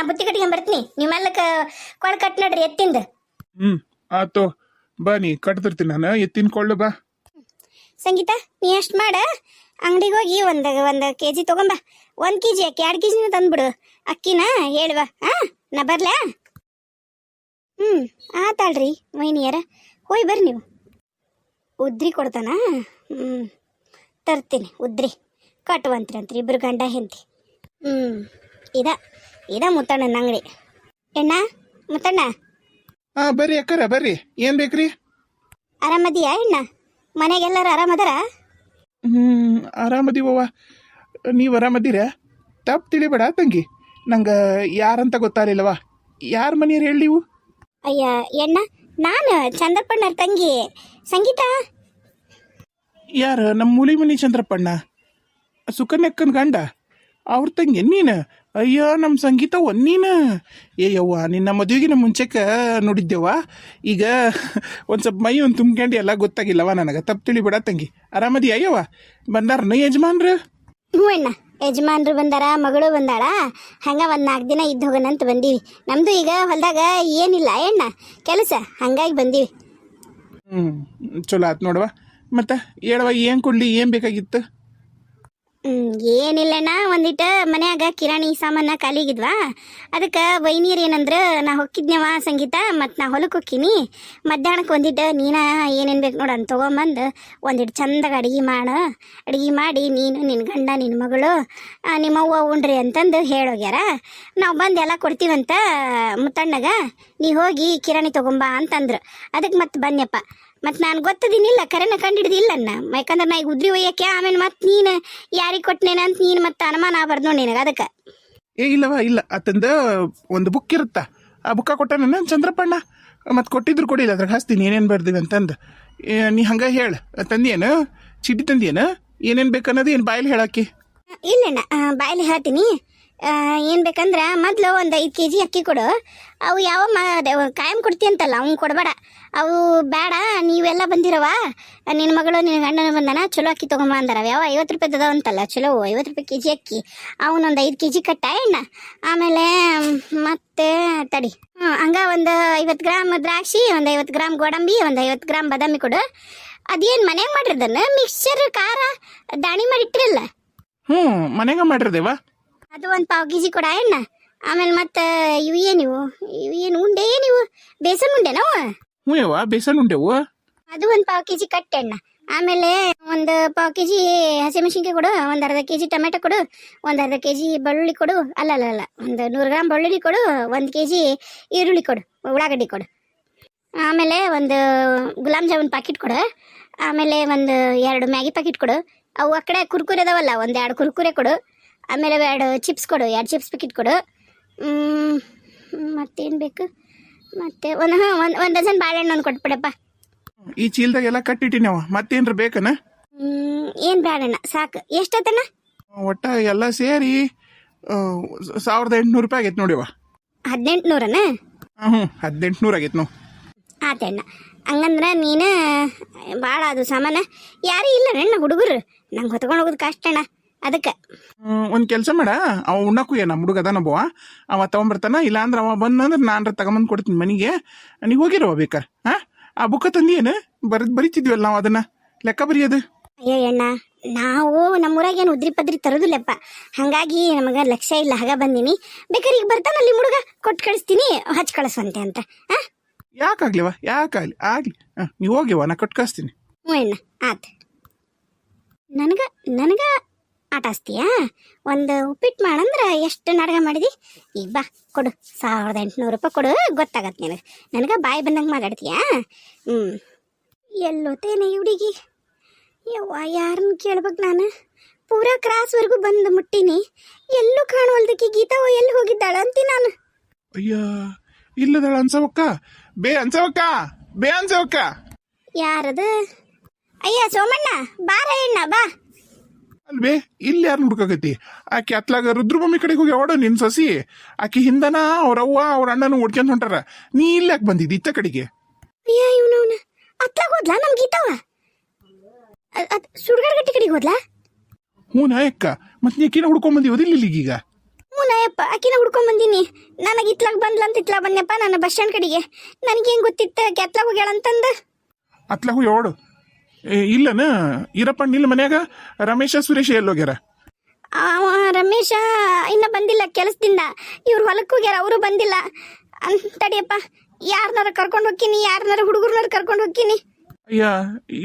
ನಾ ಬುತ್ತಿ ಕಟ್ಕೊಂಡ್ ಬರ್ತೀನಿ. ನೀವು ಮೆಲ್ಲಕ ಕೊಳ ಕಟ್ ನಡ್ರಿ ಎತ್ತಿಂದ. ಆತೋ ಬಾ, ನೀ ಕಟ್ತಿರ್ತೀನಿ ನಾನು, ಎತ್ತಿನ ಕೊಳ್ಳು ಬಾ. ಸಂಗೀತ, ನೀ ಅಷ್ಟು ಮಾಡ, ಅಂಗಡಿಗೆ ಹೋಗಿ ಒಂದು ಕೆಜಿ ತಗೊಂಬ. 1 ಕೆಜಿ ಅಕ್ಕಿ, 2 ಕೆಜಿನ ತಂದ್ಬಿಡು ಅಕ್ಕಿನ. ಹೇಳುವ ನಾ ಬರ್ಲಾ? ಆತಾಳ್ರಿ ವೈನಿಯರ, ಹೋಯ್ ಬರ್ರಿ ನೀವು. ಉದ್ರಿ ಕೊಡ್ತಾನ? ತರ್ತೀನಿ ಉದ್ರಿ. ಕಟ್ಟುವಂತ್ರಿ ಇಬ್ರು ಗಂಡ ಹೆಂಡತಿ. ಇದ ಮುತ್ತಣ್ಣನ ಅಂಗಡಿ. ಎಣ್ಣ ಮುತ್ತಣ್ಣ. ಬರ್ರಿ ಅಕ್ಕಾರ ಬರ್ರಿ, ಏನ್ ಬೇಕ್ರಿ? ಆರಾಮದಿಯಾ ಎಣ್ಣ? ಮನೆಗೆಲ್ಲರೂ ಆರಾಮದಾರ? ಆರಾಮದಿವವ್ವ, ನೀವು ಆರಾಮದ್ದೀರ? ತಪ್ಪು ತಿಳಿಬೇಡ ತಂಗಿ, ನಂಗೆ ಯಾರಂತ ಗೊತ್ತಾಗಲಿಲ್ಲವ. ಯಾರ ಮನೆಯವ್ರು ಹೇಳಿ ನೀವು? ಅಯ್ಯ ಎಣ್ಣ, ನಾನು ಚಂದ್ರಪ್ಪಣ್ಣರ ತಂಗಿ ಸಂಗೀತ. ಯಾರು? ನಮ್ಮ ಮೂಲಿ ಮನಿ ಚಂದ್ರಪ್ಪಣ್ಣ, ಸುಕನ್ಯಕ್ಕನ ಗಂಡ, ಅವ್ರ ತಂಗಿ ನೀನು? ಅಯ್ಯೋ ನಮ್ಮ ಸಂಗೀತ ನೀನು? ಯವ್ವ, ನಿನ್ನ ಮದುವೆಗಿನ ಮುಂಚೆಕ ನೋಡಿದ್ದೆವ್ವ. ಈಗ ಒಂದು ಸ್ವಲ್ಪ ಮೈ ಒಂದು ತುಂಬ್ಕೊಂಡು ಎಲ್ಲ ಗೊತ್ತಾಗಿಲ್ಲವ ನನಗೆ. ತಪ್ಪು ತಿಳಿಬೇಡ ತಂಗಿ. ಆರಾಮದಿ ಅಯ್ಯವ್ವ? ಬಂದಾರನ ಯಜಮಾನ್ರು? ಹ್ಞೂ ಅಣ್ಣ, ಯಜಮಾನ್ರು ಬಂದಾರ, ಮಗಳು ಬಂದಾಳ. ಹಂಗೆ ಒಂದು 4 ದಿನ ಇದ್ದು ಹೋಗೋಣಂತ ಬಂದೀವಿ. ನಮ್ಮದು ಈಗ ಹೊಲದಾಗ ಏನಿಲ್ಲ ಅಣ್ಣ ಕೆಲಸ, ಹಂಗಾಗಿ ಬಂದೀವಿ. ಚಲೋ ಆಯ್ತು ನೋಡುವ. ಮತ್ತೆ ಹೇಳವ, ಏನು ಕೊಡಲಿ, ಏನು ಬೇಕಾಗಿತ್ತು? ಏನಿಲ್ಲಣ್ಣ, ಒಂದಿಟ್ಟು ಮನ್ಯಾಗ ಕಿರಾಣಿ ಸಾಮಾನ ಖಾಲಿಗಿದ್ವಾ, ಅದಕ್ಕೆ ವೈನೀರು ಏನಂದ್ರೆ ನಾ ಹೊಕ್ಕಿದ್ನೇವ ಸಂಗೀತ, ಮತ್ತು ನಾ ಹೊಲಕ್ಕೆ ಹೊಕ್ಕೀನಿ. ಮಧ್ಯಾಹ್ನಕ್ಕೆ ಒಂದಿಟ್ಟು ನೀನ ಏನೇನು ಬೇಕು ನೋಡೋಣ ತೊಗೊಂಬಂದು ಒಂದಿಟ್ಟು ಚಂದಾಗ ಅಡುಗೆ ಮಾಡಿ ನೀನು, ನಿನ್ನ ಗಂಡ, ನಿನ್ನ ಮಗಳು, ನಿಮ್ಮವ್ವ ಉಣ್ರಿ ಅಂತಂದು ಹೇಳೋಗ್ಯಾರ. ನಾವು ಬಂದು ಎಲ್ಲ ಕೊಡ್ತೀವಂತ ಮುತ್ತಣ್ಣಗ. ನೀ ಹೋಗಿ ಕಿರಾಣಿ ತೊಗೊಂಬ ಅಂತಂದ್ರು. ಅದಕ್ಕೆ ಮತ್ತೆ ಬನ್ಯಪ್ಪ. ಮತ್ತು ನಾನು ಗೊತ್ತದಿನಿಲ್ಲ, ಕರೆನ ಕಂಡಿಡ್ದಿಲ್ಲನ್ನ. ಯಾಕಂದ್ರೆ ನಾ ಈಗ ಉದ್ರಿ ಒಯ್ಯಕ್ಕೆ, ಆಮೇಲೆ ಮತ್ತೆ ನೀನು ಯಾರಿಗೆ ಕೊಟ್ಟನೇನ ಅಂತ ನೀನು ಮತ್ತೆ ಅನುಮಾನ ಆಗ್ಬಾರ್ದು ನೋಡಿ ನಿನಗೆ. ಅದಕ್ಕೆ ಇಲ್ಲವ, ಇಲ್ಲ ಅತ್ತಂದ ಒಂದು ಬುಕ್ ಇರುತ್ತಾ, ಆ ಬುಕ್ಕ ಕೊಟ್ಟ ನನ್ನ ಚಂದ್ರಪ್ಪಣ್ಣ. ಮತ್ತು ಕೊಟ್ಟಿದ್ರು ಕೊಡಿಲ್ಲ, ಅದ್ರಾಗ ಹಾಸ್ತೀನಿ ಏನೇನು ಬರ್ದಿವಿ ಅಂತಂದು. ನೀ ಹಂಗೆ ಹೇಳು, ತಂದಿಯೇನು ಚೀಟಿ? ತಂದಿಯೇನು? ಏನೇನು ಬೇಕನ್ನೋದು ಏನು ಬಾಯಲ್ಲಿ ಹೇಳಾಕಿ? ಇಲ್ಲಣ್ಣ, ಬಾಯಲ್ಲಿ ಹೇಳ್ತೀನಿ. ಏನು ಬೇಕಂದ್ರೆ ಮೊದಲು ಒಂದು 5 ಕೆಜಿ ಅಕ್ಕಿ ಕೊಡು. ಅವು ಯಾವ ಕಾಯಂ ಕೊಡ್ತೀಯಂತಲ್ಲ, ಅವ್ನು ಕೊಡಬೇಡ. ಅವು ಬೇಡ, ನೀವೆಲ್ಲ ಬಂದಿರವ, ನಿನ್ನ ಮಗಳು ನಿನ್ನ ಗಂಡನ ಬಂದಾನ, ಚಲೋ ಅಕ್ಕಿ ತೊಗೊಂಬ ಅಂದಾರ. ಯಾವ 50 ರೂಪಾಯಿ ಅದಾವಂತಲ್ಲ, ಚಲೋ 50 ರೂಪಾಯಿ ಕೆಜಿ ಅಕ್ಕಿ. ಅವನೊಂದು 5 ಕೆಜಿ ಕಟ್ಟ ಎಣ್ಣ. ಆಮೇಲೆ ಮತ್ತೆ ತಡಿ, ಹಂಗೆ ಒಂದು 50 ಗ್ರಾಮ್ ದ್ರಾಕ್ಷಿ, ಒಂದು 50 ಗ್ರಾಮ್ ಗೋಡಂಬಿ, ಒಂದು 50 ಗ್ರಾಮ್ ಬಾದಾಮಿ ಕೊಡು. ಅದೇನು ಮನ್ಯಾಗ ಮಾಡಿರ್ದನ್ನ ಮಿಕ್ಸ್ಚರ್ ಖಾರ ದಾಣಿ ಮಾಡಿಟ್ಟಿರಲ್ಲ? ಮನೆಗೆ ಮಾಡಿರ್ದೇವಾ? ಅದು ಒಂದು 1/4 ಕೆಜಿ ಕೊಡ ಎಣ್ಣ. ಆಮೇಲೆ ಮತ್ತೆ ಇವೇನು ಉಂಡೆ, ನೀವು ಬೇಸನ್ ಉಂಡೆ ನಾವು? ಹ್ಞೂ ಯವ್ವ, ಬೇಸನ್ ಉಂಡೆವು. ಅದು ಒಂದು 1/4 ಕೆಜಿ ಕಟ್ಟೆಣ್ಣ. ಆಮೇಲೆ ಒಂದು 1/4 ಕೆಜಿ ಹಸಿಮೆಣಸಿನ್ಕಾಯಿ ಕೊಡು, ಒಂದು ಅರ್ಧ ಕೆಜಿ ಟೊಮೆಟೊ ಕೊಡು, ಒಂದು ಅರ್ಧ ಕೆಜಿ ಬೆಳ್ಳುಳ್ಳಿ ಕೊಡು. ಅಲ್ಲ ಒಂದು 100 ಗ್ರಾಮ್ ಬೆಳ್ಳುಳ್ಳಿ ಕೊಡು, 1 ಕೆಜಿ ಈರುಳ್ಳಿ ಕೊಡು, ಉಳ್ಳಾಗಡ್ಡಿ ಕೊಡು. ಆಮೇಲೆ ಒಂದು ಗುಲಾಬ್ ಜಾಮೂನ್ ಪ್ಯಾಕೆಟ್ ಕೊಡು. ಆಮೇಲೆ ಒಂದು 2 ಮ್ಯಾಗಿ ಪ್ಯಾಕೆಟ್ ಕೊಡು. ಅವು ಆ ಕಡೆ ಕುರ್ಕುರೆ ಅದಾವಲ್ಲ, ಒಂದು 2 ಕುರ್ಕುರೆ ಕೊಡು. ಆಮೇಲೆ 2 ಚಿಪ್ಸ್ ಕೊಡು, 2 ಚಿಪ್ಸ್ ಪ್ಯಾಕೆಟ್ ಕೊಡು. ಮತ್ತೇನು ಬೇಕು? ಮತ್ತೆ ಒಂದು ಡಜನ್ ಬಾಳೆಹಣ್ಣು ಒಂದು ಕೊಟ್ಬಿಡಪ್ಪ. ಈ ಚೀಲದಾಗೆಲ್ಲ ಕಟ್ಟಿಟ್ಟಿನವ, ಮತ್ತೇನ್ರ ಬೇಕನ? ಏನು ಬೇಡಣ್ಣ, ಸಾಕು. ಎಷ್ಟತ್ತಣ್ಣ? ಒಟ್ಟ ಎಲ್ಲ ಸೇರಿ 1800 ರೂಪಾಯಿ ಆಗೈತೆ ನೋಡಿವ. 1800? 1800 ಆಗೈತೆ ನಾವು. ಆತಣ್ಣ, ಹಂಗಂದ್ರೆ ನೀನು ಭಾಳ ಅದು ಸಾಮಾನ ಯಾರೂ ಇಲ್ಲ ಅಣ್ಣ, ಹುಡುಗರು ನಂಗೆ ಹೊತ್ಕೊಂಡು ಹೋಗೋದು ಕಷ್ಟ ಅಣ್ಣ. ಅದಕ್ಕೆ ಒಂದು ಕೆಲಸ ಮಾಡ, ಅವ ಉಣ್ಣಕ್ಕೂ ನಮ್ಮ ಹುಡುಗ ಅದಾನೊಬ್ಬವ, ಅವ ತಗೊಂಬರ್ತಾನ. ಇಲ್ಲಾಂದ್ರೆ ಅವ ಬಂದಂದ್ರೆ ನಾನು ತಗೊಂಬಂದು ಕೊಡ್ತೀನಿ ಮನೆಗೆ. ನೀವು ಹೋಗಿರವ ಬೇಕಾರೆ. ಆ ಬುಕ್ಕ ತಂದಿಯೇನು? ಬರಿತಿದ್ವಲ್ಲ ನಾವು ಅದನ್ನ, ಲೆಕ್ಕ ಬರೆಯೋದು. ಅಯ್ಯೋ ಅಣ್ಣ, ನಾವು ನಮ್ಮೂರಾಗೇನು ಉದ್ರಿ ಪದ್ರಿ ತರೋದಿಲ್ಲಪ್ಪ, ಹಾಗಾಗಿ ನಮಗೆ ಲಕ್ಷ್ಯ ಇಲ್ಲ, ಹಾಗ ಬಂದೀನಿ. ಬೇಕಾದ್ರೆ ಈಗ ಬರ್ತಾನಲ್ಲಿ ಹುಡುಗ, ಕೊಟ್ಟು ಕಳಿಸ್ತೀನಿ, ಹಚ್ಚಿ ಕಳಿಸುವಂತೆ ಅಂತ. ಯಾಕಾಗ್ಲಿವ? ಯಾಕಾಗ್ಲಿ ಆಗ್ಲಿ, ನೀವು ಹೋಗಿವ, ನಾ ಕೊಟ್ಟು ಕಳಿಸ್ತೀನಿ. ಹ್ಞೂ ಅಣ್ಣ, ಆತು. ನನಗೆ ಆಟ ಆಸ್ತೀಯಾ? ಒಂದು ಉಪ್ಪಿಟ್ಟು ಮಾಡಂದ್ರೆ ಎಷ್ಟು ನಾಟಕ ಮಾಡಿದಿ. ಈಗ ಬಾ ಕೊಡು, 1800 ರೂಪಾಯಿ ಕೊಡು, ಗೊತ್ತಾಗತ್ತೆ ನಿನಗೆ. ನನಗೆ ಬಾಯಿ ಬಂದಂಗೆ ಮಾತಾಡ್ತೀಯಾ? ಎಲ್ಲೋತೇನೆ ಹುಡುಗಿ? ಯವ್ವ, ಯಾರನ್ನ ಕೇಳ್ಬೇಕು ನಾನು? ಪೂರಾ ಕ್ರಾಸ್ವರೆಗೂ ಬಂದು ಮುಟ್ಟೀನಿ, ಎಲ್ಲೂ ಕಾಣುವಲ್ದಕ್ಕೆ. ಗೀತಾವ ಎಲ್ಲಿ ಹೋಗಿದ್ದಾಳ ಅಂತೀನಿ ನಾನು. ಅಯ್ಯ, ಇಲ್ಲದಳ ಅನ್ಸವಕ್ಕ, ಬೇ ಅನ್ಸವಕ್ಕ. ಯಾರದು? ಅಯ್ಯ ಸೋಮಣ್ಣ, ಬಾರ ಎಣ್ಣ ಬಾ. ಅಲ್ವೇ, ಇಲ್ಲಿ ಯಾರು ಹುಡ್ಕಾಕೈತಿ? ಆಕೆ ಅತ್ಲಾಗ ರುದ್ರಭೂಮಿ ಕಡೆಗೆ ಹೋಗಿ ಅವಡ ನಿನ್ ಸಸಿ. ಆಕೆ ಹಿಂದನ ಅವ್ರವ್ವ ಅವ್ರ ಅಣ್ಣನ ಹುಡ್ಕೊಂಡ್ ಹೊಂಟಾರ. ನೀ ಇಲ್ಲಿ ಯಾಕೆ ಬಂದಿದ್ದಿ ಇತ್ತ ಕಡೆಗೆ? ಅಯ್ಯ, ಇವನವನ ಅತ್ಲಾಗ ಹೋದ್ಲಾ ನಮ್ ಗೀತಾವ? ಸುಡ್ಗಾಡ್ ಗಟ್ಟಿ ಕಡೆಗೆ ಹೋದ್ಲಾ? ಹ್ಞೂ ನಾಯಕ್ಕ, ಮತ್ತೆ ನೀಕಿನ ಹುಡ್ಕೊಂಡ್ ಬಂದಿ ಓದಿಲ್ಲ ಇಲ್ಲಿಗೀಗ? ನಯಪ್ಪ ಆಕಿನ ಹುಡ್ಕೊಂಡ್ ಬಂದೀನಿ. ನನಗೆ ಇತ್ಲಾಗ ಬಂದ್ಲ ಅಂತ ಇತ್ಲಾಗ ಬಂದ್ನಪ್ಪ ನಾನು ಬಸ್ ಸ್ಟ್ಯಾಂಡ್ ಕಡೆಗೆ. ನನಗೇನು ಗೊತ್ತಿತ್ತು ಕೆತ್ಲಾಗ ಹೋಗ್ಯಾಳ ಅಂತಂದು. ಅತ್ಲಾಗು ಯಾವಡು ಇಲ್ಲನ ಇರಪ್ಪ ನಿಲ್ಲ ಮನ್ಯಾಗ ರಮೇಶ ಸುರೇಶ ಎಲ್ಲೋಗ್ಯಾರ? ಅವ ರಮೇಶ ಇನ್ನ ಬಂದಿಲ್ಲ ಕೆಲಸದಿಂದ. ಇವ್ರು ಹೊಲಕ್ಕೆ ಹೋಗ್ಯಾರ, ಅವರು ಬಂದಿಲ್ಲ. ತಡಿಯಪ್ಪ, ಯಾರನ್ನಾರ ಕರ್ಕೊಂಡು ಹೋಗ್ತೀನಿ, ಯಾರನ್ನಾರ ಹುಡುಗರ್ನಾರ ಕರ್ಕೊಂಡು ಹೋಗ್ತೀನಿ. ಅಯ್ಯ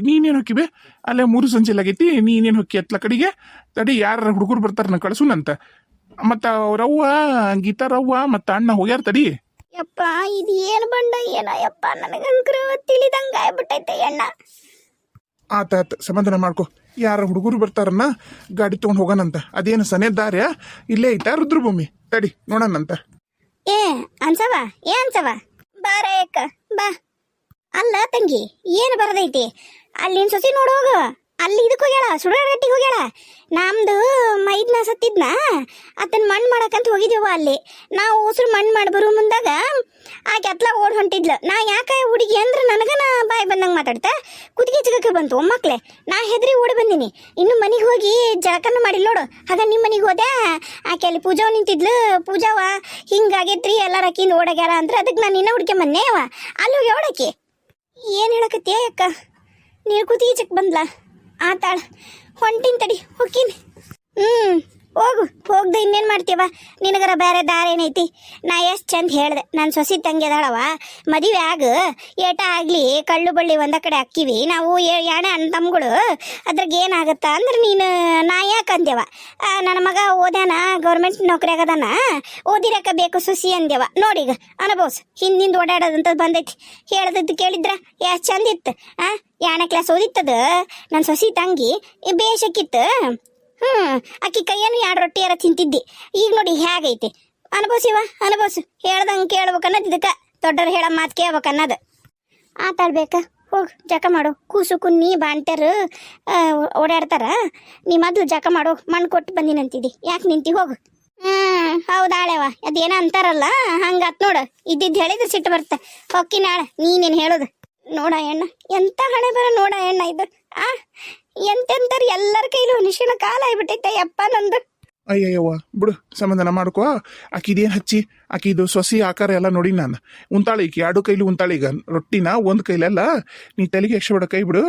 ನೀನೇನು ಹೊಕ್ಕಿಬೆ? ಅಲ್ಲೇ 3 ಸಂಜೆಲಾಗೈತಿ, ನೀನೇನು ಹೊಕ್ಕಿ ಅತ್ಲ ಕಡೆಗೆ? ತಡಿ ಯಾರ ಹುಡುಗರು ಬರ್ತಾರ ಕಳ್ಸುನಂತ. ಮತ್ತು ಅವ್ರವ್ವ ಗೀತಾರವ್ವ ಮತ್ತು ಅಣ್ಣ ಹೋಗ್ಯಾರ ತಡಿ. ಯಪ್ಪ ಇದು ಏನು ಬಂಡ ಏನಯ್ಯಪ್ಪ, ನನಗಂಕ್ರ ತಿಳಿದಂಗ ಆಗ್ಬಿಟ್ಟೈತೆ ಅಣ್ಣ. ಆತ ಸಮಾಧಾನ ಮಾಡ್ಕೊ. ಯಾರ ಹುಡುಗರು ಬರ್ತಾರನ್ನ ಗಾಡಿ ತೊಗೊಂಡು ಹೋಗೋಣಂತ. ಅದೇನು ಸನೇ ದಾರ್ಯ ಇಲ್ಲೇ ಐತಾ ರುದ್ರಭೂಮಿ? ತಡಿ ನೋಡೋಣಂತ. ಏ ಅನ್ಸವ, ಏ ಅನ್ಸವ, ಬಾರ ಯಾಕ ಬಾ. ಅಲ್ಲ ತಂಗಿ, ಏನು ಬರದೈತಿ? ಅಲ್ಲಿನ ಸೊಸಿ ನೋಡೋಗ, ಅಲ್ಲಿ ಇದಕ್ಕೆ ಹೋಗ್ಯಾಳ, ಸುಡಗಟ್ಟಿಗೆ ಹೋಗ್ಯಾಳ. ನಮ್ದು ಮೈದ್ನ ಸತ್ತಿದ್ನ, ಅದನ್ನ ಮಣ್ಣು ಮಾಡಕ್ಕಂತ ಹೋಗಿದ್ದೀವ. ಅಲ್ಲಿ ನಾವು ಉಸಿರು ಮಣ್ಣು ಮಾಡಿ ಬರೋ ಮುಂದಾಗ ಆಕೆ ಅತ್ಲ ಓಡ್ ಹೊಂಟಿದ್ಲು. ನಾ ಯಾಕೆ ಹುಡುಗಿ ಅಂದ್ರೆ ನನಗನ ಬಾಯಿ ಬಂದಂಗೆ ಮಾತಾಡ್ತಾ ಕುತ್ತಿಗೆ ಜಗಕ್ಕೆ ಬಂತು ಒಮ್ಮಕ್ಳೆ. ನಾ ಹೆದರಿ ಓಡಿ ಬಂದೀನಿ. ಇನ್ನು ಮನೆಗೆ ಹೋಗಿ ಜಳಕನ್ನು ಮಾಡಿಲ್ಲ ನೋಡು. ಆಗ ನಿಮ್ಮ ಮನೆಗೆ ಹೋದೆ, ಆಕೆ ಅಲ್ಲಿ ಪೂಜಾವ್ ನಿಂತಿದ್ಲು. ಪೂಜಾವ ಹಿಂಗಾಗೈತ್ರಿ ಎಲ್ಲಾರ ಆಕಿಂದ ಓಡಾಗ್ಯಾರ ಅಂದ್ರೆ ಅದಕ್ಕೆ ನಾನು ಇನ್ನೂ ಹುಡ್ಕೊಂಬನ್ನೇ. ಅಲ್ಲಿ ಹೋಗಿ ಓಡಾಕಿ ಏನು ಹೇಳಕತ್ತೀಯ ಅಕ್ಕ? ನೀನು ಕುತ್ತಿಗೆ ಚಕ್ ಬಂದ್ಲ ಆತಾಳ. ಹೊಂಟಿನ್ ತಡಿ ಹೊಕ್ಕೀನಿ. ಹೋಗು, ಹೋಗ್ದೆ ಇನ್ನೇನು ಮಾಡ್ತೀವ? ನಿನಗರ ಬೇರೆ ದಾರ ಏನೈತಿ? ನಾ ಎಷ್ಟು ಚಂದ ಹೇಳ್ದೆ, ನನ್ನ ಸೊಸಿ ತಂಗಿ ಅದಾಳವ, ಮದುವೆ ಆಗ ಏಟ ಆಗಲಿ ಕಳ್ಳು ಬಳ್ಳಿ ಒಂದ ಕಡೆ ಹಾಕಿವಿ ನಾವು ಯಾಣೆ ಅಣ್ಣ ತಮ್ಗಳು. ಅದ್ರಾಗ ಏನಾಗತ್ತ ಅಂದ್ರೆ ನೀನು ನಾ ಯಾಕೆ ಅಂದೇವ? ನನ್ನ ಮಗ ಓದ್ಯಾನ, ಗೌರ್ಮೆಂಟ್ ನೌಕರಿ ಆಗದಾನ, ಓದಿರಕ ಬೇಕು ಸೊಸಿ ಅಂದೇವ. ನೋಡೀಗ ಅನುಭವ್ಸ್, ಹಿಂದಿಂದ ಓಡಾಡೋದಂತ ಬಂದೈತಿ. ಹೇಳ್ದದ್ದು ಕೇಳಿದ್ರ ಎಷ್ಟು ಚಂದ ಇತ್ತು. ಯಾಣೆ ಕ್ಲಾಸ್ ಓದಿತ್ತದ ನನ್ನ ಸೊಸಿ ತಂಗಿ ಬೇಷಕ್ಕಿತ್ತು. ಅಕ್ಕಿ ಕೈಯನ್ನು 2 ರೊಟ್ಟಿಯಾರ ತಿಂತಿದ್ದಿ. ಈಗ ನೋಡಿ ಹೇಗೈತಿ. ಅನುಭವಿಸಿವ, ಅನುಭವಿಸು. ಹೇಳ್ದಂಗೆ ಕೇಳ್ಬೇಕು ಅನ್ನೋದು ಇದಕ್ಕೆ, ದೊಡ್ಡರು ಹೇಳೋ ಮಾತು ಕೇಳ್ಬೇಕು ಅನ್ನೋದು. ಆತಾಡ್ಬೇಕಾ? ಹೋಗಿ ಜಕ ಮಾಡು. ಕೂಸು ಕುನ್ನಿ ಬಾಂಟ್ಯರು ಓಡಾಡ್ತಾರ. ನೀ ಮೊದಲು ಜಕ ಮಾಡು. ಮಣ್ಣು ಕೊಟ್ಟು ಬಂದಿನಂತಿದ್ದಿ, ಯಾಕೆ ನಿಂತಿ? ಹೋಗು. ಹೌದಾಳೆವ, ಅದೇನೋ ಅಂತಾರಲ್ಲ ಹಂಗಾತ್ ನೋಡು. ಇದ್ದಿದ್ದು ಹೇಳಿದ್ರೆ ಸಿಟ್ಟು ಬರುತ್ತೆ. ಹೊಕ್ಕಿ ನಾಳೆ ನೀನೇನು ಹೇಳೋದು ನೋಡ ಎಣ್ಣ. ಎಂತ ಹಣೆ ಬರ ನೋಡ ಎಣ್ಣ ಇದು. ಎಂತೆಂತಾರು ಎಲ್ಲರ ಕೈಲೂ ನಿಶಿನ ಕಾಲ ಆಗ್ಬಿಟ್ಟೈತೆ ಯಪ್ಪ ನಂದು. ಅಯ್ಯಯ್ಯವ್ವ ಬಿಡು, ಸಮಾಧಾನ ಮಾಡ್ಕೋ. ಆಕಿದೇನು ಹಚ್ಚಿ ಆಕಿದು ಸೊಸಿ ಆಕಾರ ಎಲ್ಲ ನೋಡಿ ನಾನು. ಉಂತಾಳಿ ಈಕಿ 2 ಕೈಲಿ ಉಂತಾಳಿ. ಈಗ ರೊಟ್ಟಿನ 1 ಕೈಲೆಲ್ಲ ನೀ ತಲೆಗೆ ಎಕ್ಷ ಬಿಡ. ಕೈ ಬಿಡು.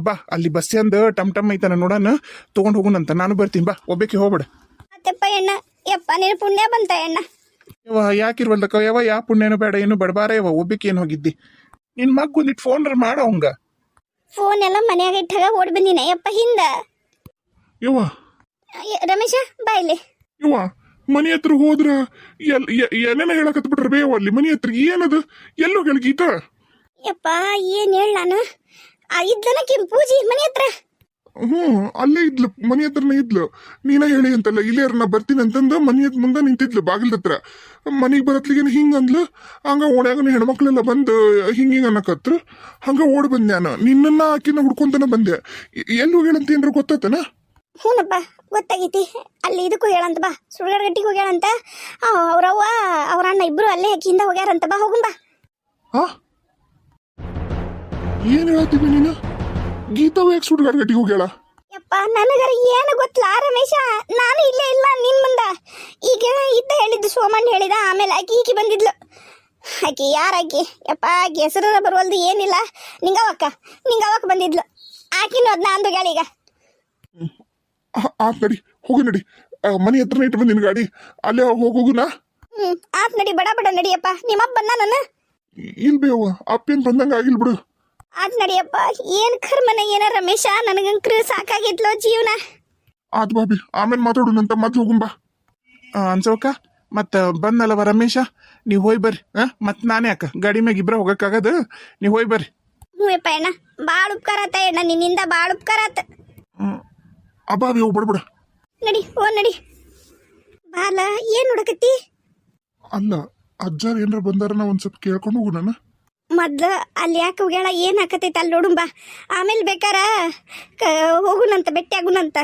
ಬಾ, ಅಲ್ಲಿ ಬಸ್ಸಂದು ಟಮ್ ಐತನ ನೋಡೋಣ, ತೊಗೊಂಡು ಹೋಗುನಂತ. ನಾನು ಬರ್ತೀನಿ, ಬಾ. ಒಬ್ಬಕ್ಕೆ ಹೋಗ್ಬೇಡ. ಅತ್ತೆಪ್ಪ ಎಣ್ಣ, ಯಪ್ಪ ನೀನು ಪುಣ್ಯ ಬಂತ ಎಣ್ಣ. ಯವ್ವ ಯಾಕಿರ್ವಲ್ದಕ್ಕ ಯವ್ವ? ಯಾವ ಪುಣ್ಯನೂ ಬೇಡ, ಏನು ಬಡಬಾರ ಯವ್ವ. ಒಬ್ಬಕ್ಕೆ ಏನು ಹೋಗಿದ್ದಿ? ನಿನ್ನ ಮಗ ಒಂದಿಟ್ಟು ಫೋನ್ ಮಾಡ ಅವಂಗ. ಫೋನ್ ಎಲ್ಲ ಮನ್ಯಾಗ ಇಟ್ಟಾಗ ಓಡಿ ಬಂದಿನ ಯಪ್ಪ ಹಿಂದ. ಯವ್ವ ರಮೇಶ ಬಾಯ್ಲಿ. ಯವ್ವ ಮನೆ ಹತ್ರ ಹೋದ್ರ ಏನೇನ ಹೇಳಕತ್ ಬಿಟ್ರ ಬೇವ. ಅಲ್ಲಿ ಮನೆ ಹತ್ರ ಏನದು? ಎಲ್ಲೋ ಗೀತ? ಯಪ್ಪ ಏನ್ ಹೇಳ ನಾನು? ಇದ್ಲನಕಿ ಪೂಜಿ ಮನೆ ಹತ್ರ. ಅಲ್ಲೇ ಇದ್ಲು, ಮನೆ ಹತ್ರನೇ ಇದ್ಲು. ನೀನ ಹೇಳಿ ಅಂತಲ್ಲ, ಇಲ್ಲೇ ನಾ ಬರ್ತೀನಿ ಅಂತಂದ ಮನೆ ಮುಂದೆ ನಿಂತಿದ್ಲು ಬಾಗಿಲ ಹತ್ರ. ಮನೆಗೆ ಬರತ್ಲಿಗೇನು ಹಿಂಗೆ ಅಂದ್ಲು. ಹಂಗ ಓಣ್ಯಾಗನ ಹೆಣ್ಮಕ್ಳೆಲ್ಲ ಬಂದು ಹಿಂಗಿಂಗ ಅನ್ನಕತ್ರು. ಹಂಗ ಓಡ್ ಬಂದೆ ನಾನು. ನಿನ್ನ ಆಕಿನ ಹುಡ್ಕೊಂತನ ಬಂದೆ. ಎಲ್ಲಿ ಹೋಗ್ಯಾಳಂತ ಏನ್ರ ಗೊತ್ತಾತನ? ಹ್ಞೂನಪ್ಪ ಗೊತ್ತಾಗೈತಿ. ಅಲ್ಲಿ ಇದಕ್ಕೂ ಹೇಳಂತ ಬಾ, ಸುಳ್ಗಡ್ಗಟ್ಟಿಗೆ ಹೋಗ್ಯಾಳಂತ. ಅವ್ರವ್ವ ಅವ್ರ ಅಣ್ಣ ಇಬ್ರು ಅಲ್ಲೇ ಹಾಕಿಂದ ಹೋಗ್ಯಾರಂತ. ಬಾ ಹೋಗುಂಬಾ. ಏನ್ ಹೇಳತ್ತೀವಿ ನೀನು? ಗೀತಾವ ಯಾಕೆ ಸುಡ್ಗಾಡ್ಗಟ್ಟಿಗೆ ಹೋಗ್ಯಾಳ? ಯಪ್ಪ ನನಗರ ಏನು ಗೊತ್ತಿಲ್ಲ ರಮೇಶ. ನಾನು ಇಲ್ಲೇ ಇಲ್ಲ ನಿನ್ ಮುಂದ. ಈಗ ಇದ್ದ ಹೇಳಿದ್ದು ಸೋಮಣ್ಣ ಹೇಳಿದ. ಆಮೇಲೆ ಆಕಿ ಬಂದಿದ್ಲು. ಆಕಿ ಯಾರಾಕಿ ಯಪ್ಪ? ಆಕಿ ಹೆಸರು ಬರುವಲ್ದು ಏನಿಲ್ಲ. ನಿಂಗವಕ್ಕ ಬಂದಿದ್ಲು. ಆಕಿನೂ ಅದ್ನ ಅಂದು ಗಾಳಿಗ. ಆತ್ ನಡಿ, ಹೋಗು ನಡಿ. ಮನೆ ಹತ್ರನೇ ಇಟ್ಟು ಬಂದಿನ ಗಾಡಿ. ಅಲ್ಲೇ ಹೋಗುನಾ? ಆತ್ ನಡಿ, ಬಡ ನಡಿಯಪ್ಪ. ನಿಮ್ಮಪ್ಪ ಬಂದ ನಾನು ಇಲ್ ಬೇವ. ಅಪ್ಪೇನ್ ಬಂದಂಗ ಆಗಿಲ್ ಬಿಡು. ಆತ್ ನಡಿಯಪ್ಪ. ಏನ್ ಕರ್ಮನ ಏನ ರಮೇಶ, ನನಗಂಕ್ರ ಸಾಕಾಗಿತ್ಲೋ ಜೀವನ. ಆತ್ ಬಾಬಿ, ಆಮೇಲೆ ಮಾತಾಡೋಣಂತ. ಮತ್ತೆ ಹೋಗುಂಬಾ. ಅನ್ಸವಕ್ಕ ಮತ್ತ ಬಂದಲ್ಲವ ರಮೇಶ, ನೀವು ಹೋಯ್ ಬರ್ರಿ. ಮತ್ ನಾನೇ ಅಕ್ಕ ಗಾಡಿ ಮ್ಯಾಗ ಇಬ್ರ ಹೋಗಕ್ಕಾಗದ? ನೀವು ಹೋಯ್ ಬರ್ರಿ. ಹ್ಞೂ ಯಪ್ಪ ಅಣ್ಣ, ಭಾಳ ಉಪಕಾರ ಆತ ಅಣ್ಣ, ನಿನ್ನಿಂದ ಭಾಳ ಉಪಕಾರ ಆತ. ಅಬಾವಿ ಹೋಗ್ಬಿಡ್ಬಿಡ. ನಡಿ ನಡಿ. ಬಾಲ ಏನ್ ನೋಡಕತ್ತಿ? ಅಲ್ಲ ಅಜ್ಜಾರ್ ಏನ್ರ ಬಂದಾರ, ಒಂದ್ ಸ್ವಲ್ಪ ಕೇಳ್ಕೊಂಡು ಹೋಗು. ನಾನು ಮೊದ್ಲು ಅಲ್ಲಿ ಯಾಕೆ ಹೋಗ್ಯಾಳ, ಏನ್ ಹಾಕತೈತೆ ಅಲ್ಲಿ ನೋಡುಂಬ. ಆಮೇಲೆ ಬೇಕಾರ ಹೋಗುನಂತ, ಭೇಟಿ ಆಗುನಂತ.